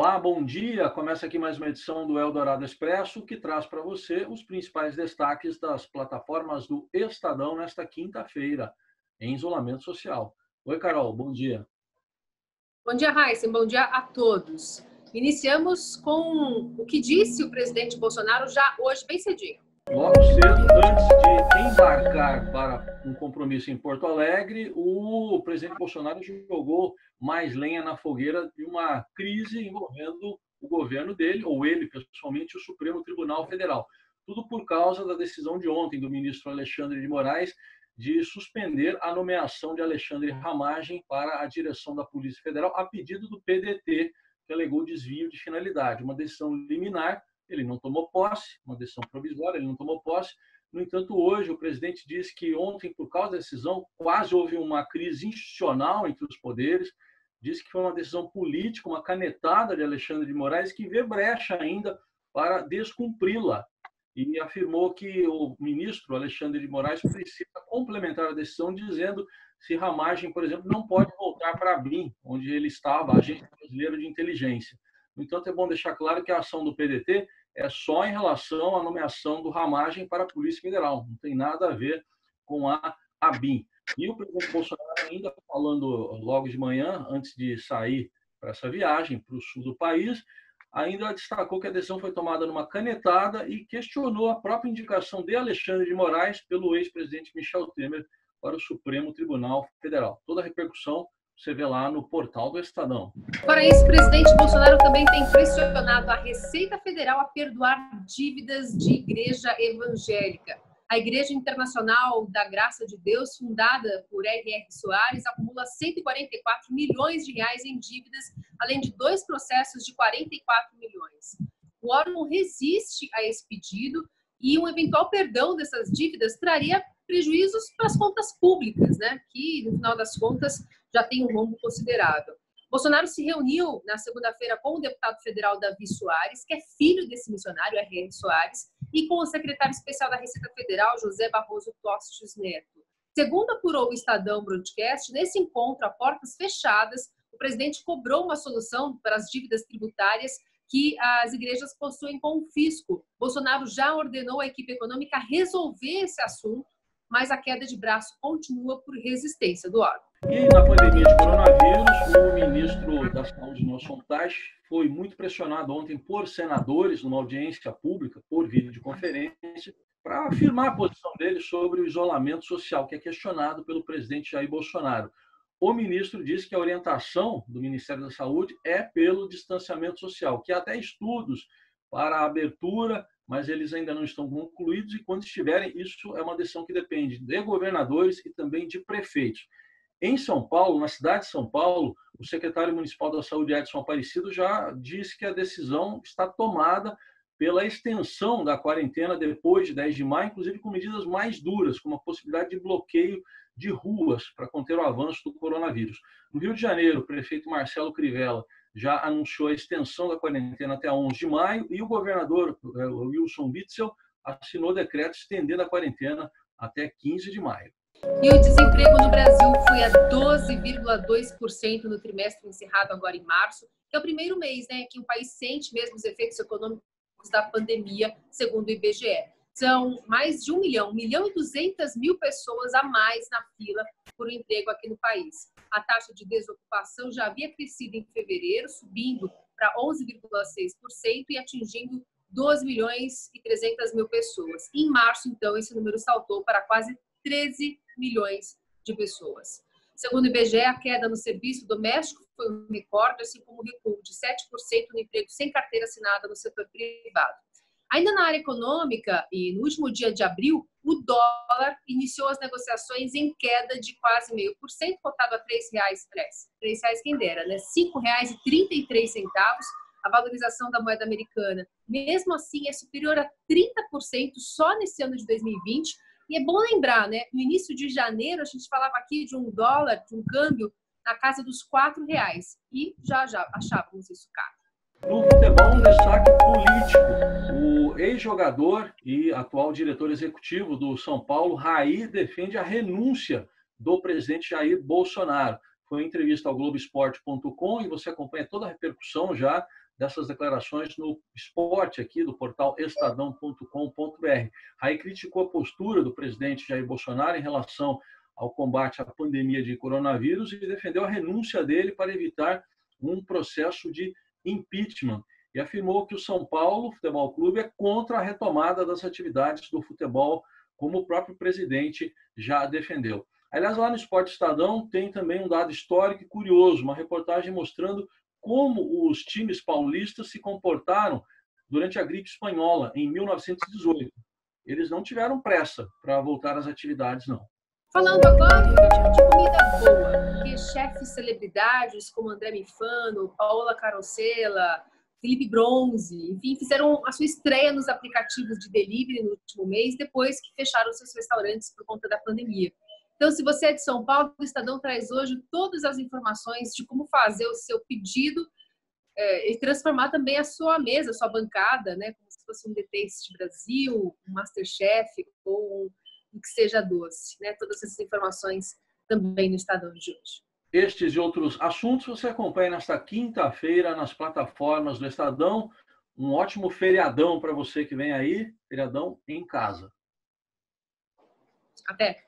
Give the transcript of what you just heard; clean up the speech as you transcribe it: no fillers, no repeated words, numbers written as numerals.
Olá, bom dia. Começa aqui mais uma edição do Eldorado Expresso, que traz para você os principais destaques das plataformas do Estadão nesta quinta-feira, em isolamento social. Oi, Carol, bom dia. Bom dia, Raíssa. Bom dia a todos. Iniciamos com o que disse o presidente Bolsonaro já hoje, bem cedinho. Logo cedo, antes de embarcar para um compromisso em Porto Alegre, o presidente Bolsonaro jogou mais lenha na fogueira de uma crise envolvendo o governo dele, ou ele pessoalmente, o Supremo Tribunal Federal. Tudo por causa da decisão de ontem do ministro Alexandre de Moraes de suspender a nomeação de Alexandre Ramagem para a direção da Polícia Federal, a pedido do PDT, que alegou desvio de finalidade. Uma decisão liminar. Ele não tomou posse, uma decisão provisória, ele não tomou posse. No entanto, hoje o presidente disse que ontem, por causa da decisão, quase houve uma crise institucional entre os poderes. Disse que foi uma decisão política, uma canetada de Alexandre de Moraes, que vê brecha ainda para descumpri-la. E afirmou que o ministro Alexandre de Moraes precisa complementar a decisão, dizendo se Ramagem, por exemplo, não pode voltar para a ABIN, onde ele estava, a Agência Brasileira de Inteligência. No entanto, é bom deixar claro que a ação do PDT é só em relação à nomeação do Ramagem para a Polícia Federal. Não tem nada a ver com a ABIN. E o presidente Bolsonaro, ainda falando logo de manhã, antes de sair para essa viagem para o sul do país, ainda destacou que a decisão foi tomada numa canetada e questionou a própria indicação de Alexandre de Moraes pelo ex-presidente Michel Temer para o Supremo Tribunal Federal. Toda a repercussão você vê lá no portal do Estadão. Fora isso, o presidente Bolsonaro também tem pressionado a Receita Federal a perdoar dívidas de igreja evangélica. A Igreja Internacional da Graça de Deus, fundada por R.R. Soares, acumula 144 milhões de reais em dívidas, além de 2 processos de 44 milhões. O órgão resiste a esse pedido e um eventual perdão dessas dívidas traria prejuízos para as contas públicas, né? Que, no final das contas, já tem um rombo considerável. Bolsonaro se reuniu na segunda-feira com o deputado federal Davi Soares, que é filho desse missionário, R.R. Soares, e com o secretário especial da Receita Federal, José Barroso Tostes Neto. Segundo apurou o Estadão Broadcast, nesse encontro a portas fechadas, o presidente cobrou uma solução para as dívidas tributárias que as igrejas possuem com o fisco. Bolsonaro já ordenou à equipe econômica resolver esse assunto, mas a queda de braço continua por resistência do órgão. E na pandemia de coronavírus, o ministro da Saúde, Nelson Teich, foi muito pressionado ontem por senadores numa audiência pública, por videoconferência, para afirmar a posição dele sobre o isolamento social, que é questionado pelo presidente Jair Bolsonaro. O ministro disse que a orientação do Ministério da Saúde é pelo distanciamento social, que há até estudos para a abertura, mas eles ainda não estão concluídos e, quando estiverem, isso é uma decisão que depende de governadores e também de prefeitos. Em São Paulo, na cidade de São Paulo, o secretário municipal da Saúde, Edson Aparecido, já disse que a decisão está tomada pela extensão da quarentena depois de 10 de maio, inclusive com medidas mais duras, como a possibilidade de bloqueio de ruas para conter o avanço do coronavírus. No Rio de Janeiro, o prefeito Marcelo Crivella já anunciou a extensão da quarentena até 11 de maio e o governador Wilson Witzel assinou decreto estendendo a quarentena até 15 de maio. E o desemprego no Brasil foi a 12,2% no trimestre encerrado agora em março, que é o primeiro mês, né, que o país sente mesmo os efeitos econômicos da pandemia, segundo o IBGE. São mais de 1 milhão e 200 mil pessoas a mais na fila por um emprego aqui no país. A taxa de desocupação já havia crescido em fevereiro, subindo para 11,6% e atingindo 12 milhões e 300 mil pessoas. Em março, então, esse número saltou para quase 13 milhões de pessoas. Segundo o IBGE, a queda no serviço doméstico foi um recorde, assim como o recuo de 7% no emprego sem carteira assinada no setor privado. Ainda na área econômica, e no último dia de abril, o dólar iniciou as negociações em queda de quase 0,5%, cotado a R$ 3,00. R$ 3,00 quem dera, né? R$ 5,33. A valorização da moeda americana, mesmo assim, é superior a 30% só nesse ano de 2020. E é bom lembrar, né? No início de janeiro, a gente falava aqui de um dólar, de um câmbio, na casa dos R$ 4,00. E já achávamos isso caro. No futebol, um destaque político. O ex-jogador e atual diretor executivo do São Paulo, Raí, defende a renúncia do presidente Jair Bolsonaro. Foi em entrevista ao Globoesporte.com e você acompanha toda a repercussão já dessas declarações no esporte aqui do portal estadão.com.br. Aí criticou a postura do presidente Jair Bolsonaro em relação ao combate à pandemia de coronavírus e defendeu a renúncia dele para evitar um processo de impeachment. E afirmou que o São Paulo Futebol Clube é contra a retomada das atividades do futebol, como o próprio presidente já defendeu. Aliás, lá no Esporte Estadão tem também um dado histórico e curioso, uma reportagem mostrando como os times paulistas se comportaram durante a gripe espanhola, em 1918. Eles não tiveram pressa para voltar às atividades, não. Falando agora de comida boa, porque chefes celebridades como André Mifano, Paola Carosella, Felipe Bronze, enfim, fizeram a sua estreia nos aplicativos de delivery no último mês, depois que fecharam seus restaurantes por conta da pandemia. Então, se você é de São Paulo, o Estadão traz hoje todas as informações de como fazer o seu pedido e transformar também a sua mesa, a sua bancada, né, como se fosse um The Taste Brasil, um Masterchef ou um que seja doce. Né? Todas essas informações também no Estadão de hoje. Estes e outros assuntos você acompanha nesta quinta-feira nas plataformas do Estadão. Um ótimo feriadão para você que vem aí, feriadão em casa. Até!